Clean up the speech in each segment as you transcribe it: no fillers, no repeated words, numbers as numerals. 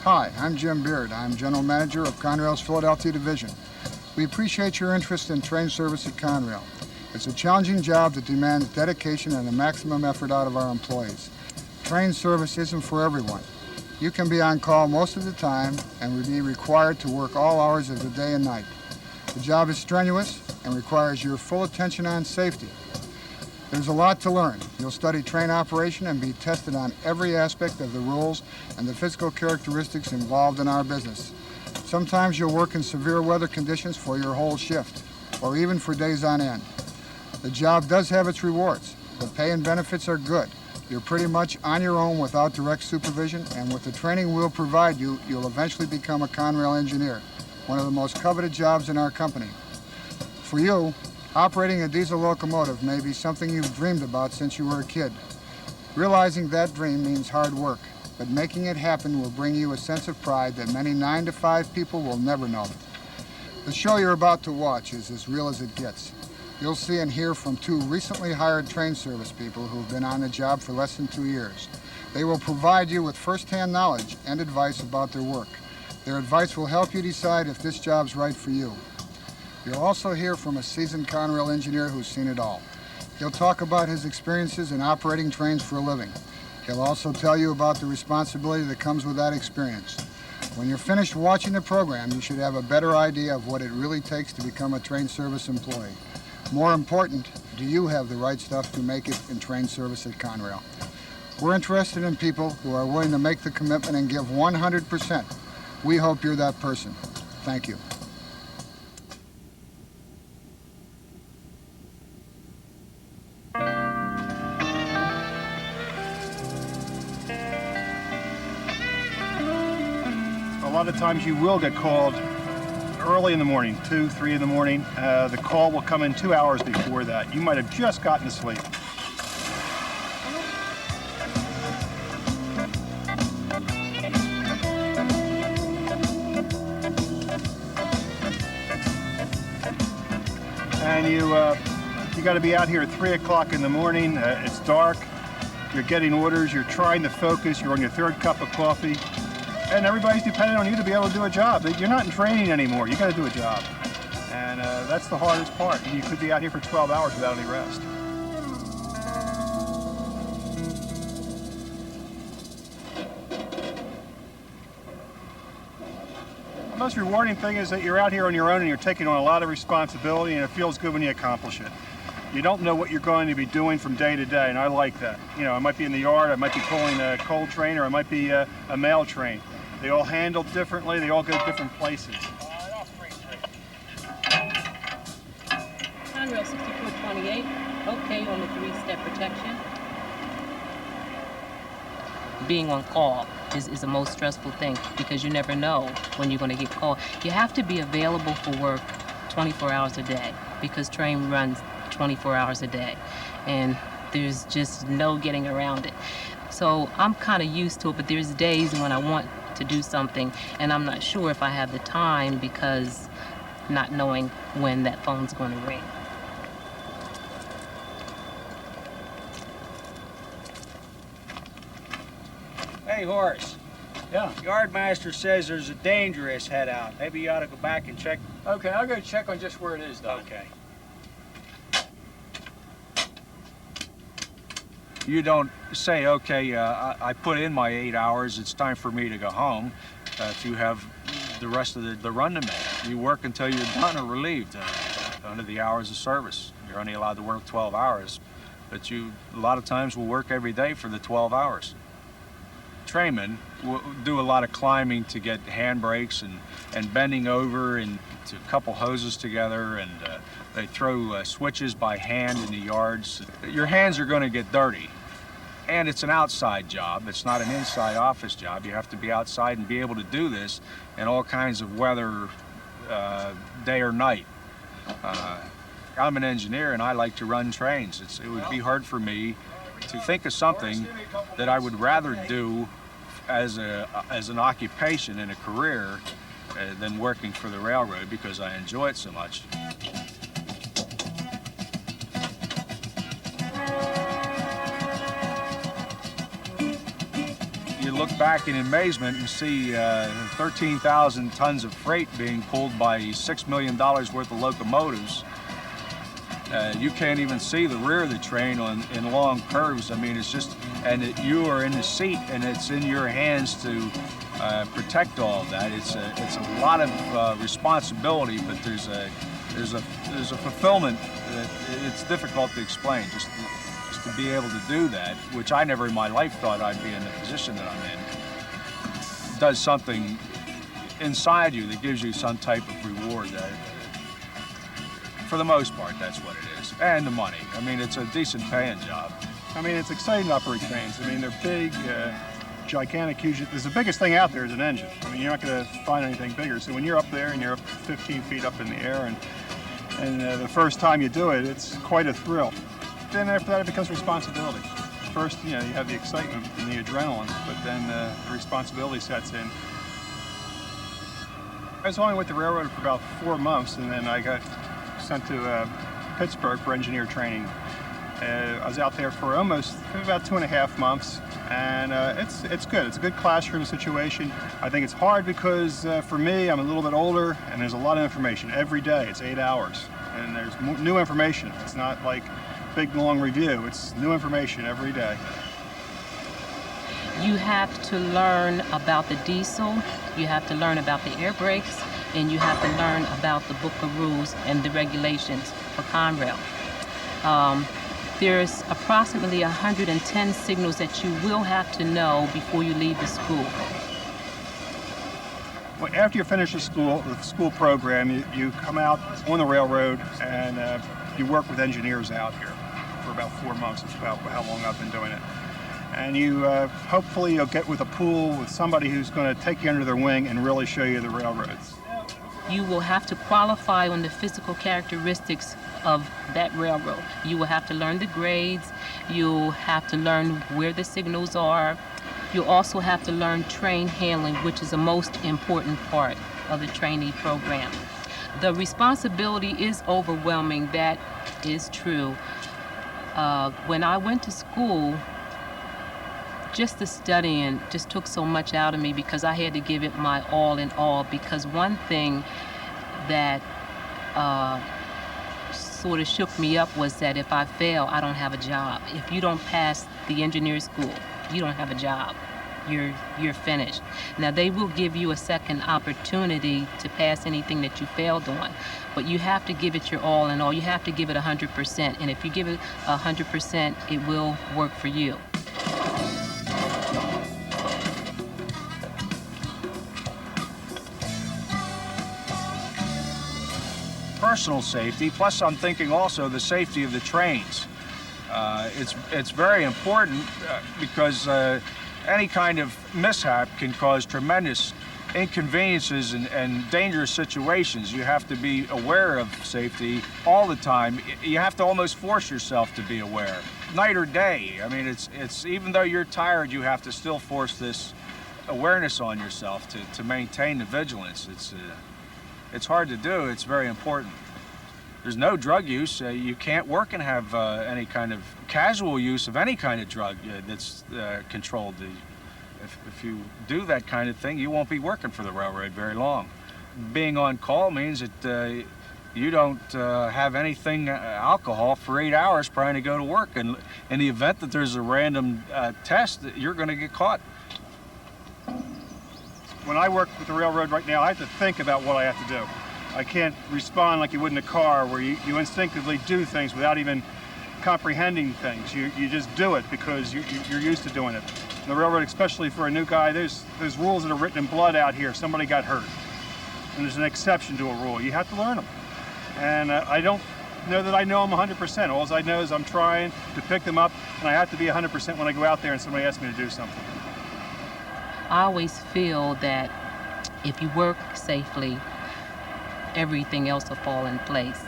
Hi, I'm Jim Beard. I'm General Manager of Conrail's Philadelphia Division. We appreciate your interest in train service at Conrail. It's a challenging job that demands dedication and a maximum effort out of our employees. Train service isn't for everyone. You can be on call most of the time and will be required to work all hours of the day and night. The job is strenuous and requires your full attention on safety. There's a lot to learn. You'll study train operation and be tested on every aspect of the rules and the physical characteristics involved in our business. Sometimes you'll work in severe weather conditions for your whole shift, or even for days on end. The job does have its rewards. The pay and benefits are good. You're pretty much on your own without direct supervision, and with the training we'll provide you, you'll eventually become a Conrail engineer, one of the most coveted jobs in our company. For you, operating a diesel locomotive may be something you've dreamed about since you were a kid. Realizing that dream means hard work, but making it happen will bring you a sense of pride that many 9-to-5 people will never know. The show you're about to watch is as real as it gets. You'll see and hear from two recently hired train service people who've been on the job for less than 2 years. They will provide you with first-hand knowledge and advice about their work. Their advice will help you decide if this job's right for you. You'll also hear from a seasoned Conrail engineer who's seen it all. He'll talk about his experiences in operating trains for a living. He'll also tell you about the responsibility that comes with that experience. When you're finished watching the program, you should have a better idea of what it really takes to become a train service employee. More important, do you have the right stuff to make it in train service at Conrail? We're interested in people who are willing to make the commitment and give 100%. We hope you're that person. Thank you. A lot of times you will get called early in the morning, 2, 3 in the morning. The call will come in 2 hours before that. You might have just gotten to sleep. And you got to be out here at 3 o'clock in the morning. It's dark. You're getting orders. You're trying to focus. You're on your 3rd cup of coffee. And everybody's dependent on you to be able to do a job. You're not in training anymore. You got to do a job. And that's the hardest part. You could be out here for 12 hours without any rest. The most rewarding thing is that you're out here on your own and you're taking on a lot of responsibility, and it feels good when you accomplish it. You don't know what you're going to be doing from day to day, and I like that. You know, I might be in the yard, I might be pulling a coal train, or I might be a mail train. They all handle differently, they all go different places. Conrail 6428, okay on the 3-step protection. Being on call is the most stressful thing because you never know when you're going to get called. You have to be available for work 24 hours a day because train runs 24 hours a day, and there's just no getting around it. So I'm kind of used to it, but there's days when I want to do something and I'm not sure if I have the time because not knowing when that phone's going to ring. Hey, Horace. Yeah. Yardmaster says there's a dangerous head out. Maybe you ought to go back and check. Okay, I'll go check on just where it is, Doc. Okay. You don't say, okay, I put in my 8 hours, it's time for me to go home. If you have the rest of the run to make, you work until you're done or relieved under the hours of service. You're only allowed to work 12 hours, but you a lot of times will work every day for the 12 hours. Trainmen will do a lot of climbing to get handbrakes and bending over and to couple hoses together, and they throw switches by hand in the yards. Your hands are going to get dirty, and it's an outside job. It's not an inside office job. You have to be outside and be able to do this in all kinds of weather, day or night. I'm an engineer and I like to run trains. It would be hard for me to think of something that I would rather do as an occupation and a career than working for the railroad, because I enjoy it so much. You look back in amazement and see 13,000 tons of freight being pulled by $6 million worth of locomotives. You can't even see the rear of the train in long curves. I mean, it's just, and you are in the seat, and it's in your hands to protect all of that. It's a lot of responsibility, but there's a fulfillment that it's difficult to explain. Just to be able to do that, which I never in my life thought I'd be in the position that I'm in, does something inside you that gives you some type of reward. For the most part, that's what it is. And the money. I mean, it's a decent paying job. I mean, it's exciting to operate trains. I mean, they're big, gigantic, huge. There's the biggest thing out there is an engine. I mean, you're not going to find anything bigger. So when you're up there and you're up 15 feet up in the air, and the first time you do it, it's quite a thrill. Then after that, it becomes responsibility. First, you have the excitement and the adrenaline, but then the responsibility sets in. I was only with the railroad for about 4 months, and then I got sent to Pittsburgh for engineer training. I was out there for about 2.5 months, and it's good. It's a good classroom situation. I think it's hard because for me, I'm a little bit older, and there's a lot of information every day. It's 8 hours, and there's new information. It's not like big long review. It's new information every day. You have to learn about the diesel, you have to learn about the air brakes, and you have to learn about the book of rules and the regulations for Conrail. There's approximately 110 signals that you will have to know before you leave the school. Well, after you finish the school program, you come out on the railroad and you work with engineers out here for about 4 months. It's about how long I've been doing it. And you hopefully you'll get with a pool with somebody who's going to take you under their wing and really show you the railroads. You will have to qualify on the physical characteristics of that railroad. You will have to learn the grades. You'll have to learn where the signals are. You'll also have to learn train handling, which is the most important part of the trainee program. The responsibility is overwhelming, that is true. When I went to school, just the studying just took so much out of me because I had to give it my all in all, because one thing that sort of shook me up was that if I fail, I don't have a job. If you don't pass the engineer school, you don't have a job. You're finished. Now, they will give you a second opportunity to pass anything that you failed on, but you have to give it your all in all. You have to give it 100%, and if you give it 100%, it will work for you. Personal safety, plus I'm thinking also the safety of the trains. It's very important because any kind of mishap can cause tremendous inconveniences and dangerous situations. You have to be aware of safety all the time. You have to almost force yourself to be aware, night or day. I mean, it's even though you're tired, you have to still force this awareness on yourself to maintain the vigilance. It's hard to do. It's very important. There's no drug use. You can't work and have any kind of casual use of any kind of drug that's controlled. If you do that kind of thing, you won't be working for the railroad very long. Being on call means that you don't have anything alcohol for 8 hours prior to go to work. And in the event that there's a random test, you're going to get caught. When I work with the railroad right now, I have to think about what I have to do. I can't respond like you would in a car where you instinctively do things without even comprehending things. You just do it because you're used to doing it. In the railroad, especially for a new guy, there's rules that are written in blood out here. Somebody got hurt, and there's an exception to a rule. You have to learn them. And I don't know that I know them 100%. All I know is I'm trying to pick them up, and I have to be 100% when I go out there and somebody asks me to do something. I always feel that if you work safely, everything else will fall in place.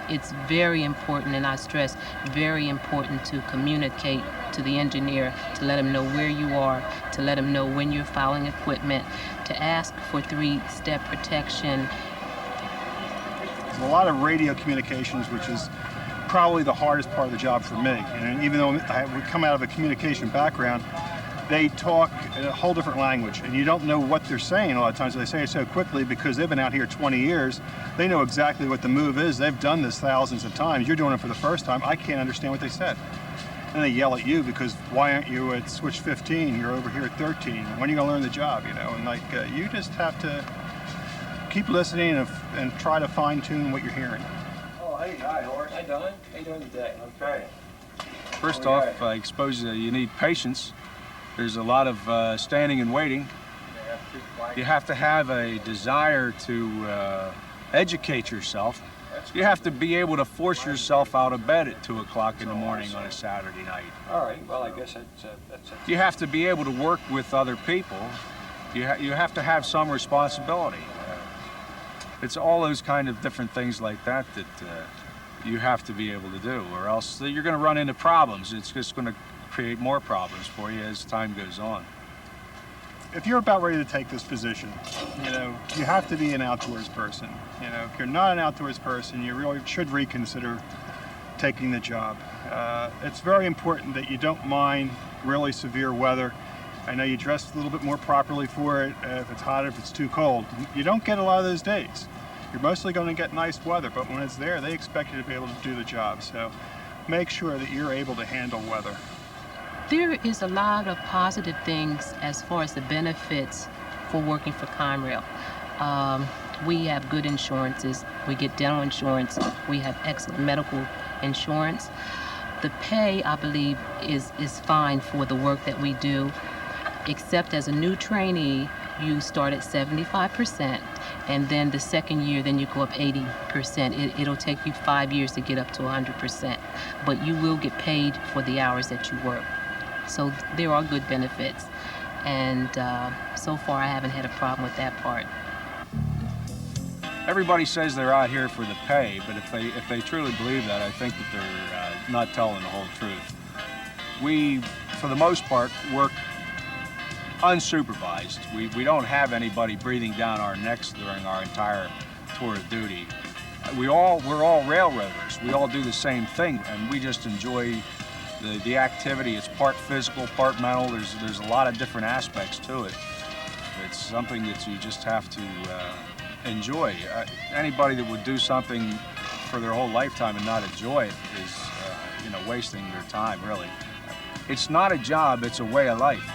It's very important, and I stress, very important to communicate to the engineer, to let him know where you are, to let him know when you're filing equipment, to ask for 3-step protection. There's a lot of radio communications, which is probably the hardest part of the job for me. And even though I would come out of a communication background, they talk in a whole different language, and you don't know what they're saying a lot of times. They say it so quickly because they've been out here 20 years. They know exactly what the move is. They've done this thousands of times. You're doing it for the first time. I can't understand what they said. And they yell at you because why aren't you at switch 15? You're over here at 13. When are you going to learn the job? You know, and like you just have to keep listening and try to fine-tune what you're hearing. Oh, hey, hi, Horace. Hi, Don. How you doing today? Okay. First off, I suppose you need patience. There's a lot of standing and waiting. You have to have a desire to educate yourself. You have to be able to force yourself out of bed at 2 o'clock in the morning on a Saturday night. All right, well, I guess that's You have to be able to work with other people. You have to have some responsibility. It's all those kind of different things like that that you have to be able to do, or else you're going to run into problems. It's just going to create more problems for you as time goes on. If you're about ready to take this position, you know, you have to be an outdoors person. You know, if you're not an outdoors person, you really should reconsider taking the job. It's very important that you don't mind really severe weather. I know you dress a little bit more properly for it if it's hot, if it's too cold. You don't get a lot of those days. You're mostly going to get nice weather, but when it's there, they expect you to be able to do the job. So make sure that you're able to handle weather. There is a lot of positive things as far as the benefits for working for Conrail. We have good insurances. We get dental insurance. We have excellent medical insurance. The pay, I believe, is fine for the work that we do, except as a new trainee, you start at 75%, and then the second year, then you go up 80%. It'll take you 5 years to get up to 100%, but you will get paid for the hours that you work. So there are good benefits, and so far I haven't had a problem with that part. Everybody says they're out here for the pay, but if they truly believe that, I think that they're not telling the whole truth. We, for the most part, work unsupervised. We don't have anybody breathing down our necks during our entire tour of duty. We're all railroaders. We all do the same thing, and we just enjoy the activity. It's part physical, part mental. There's a lot of different aspects to it. It's something that you just have to enjoy. Anybody that would do something for their whole lifetime and not enjoy it is, wasting their time, really. It's not a job, it's a way of life.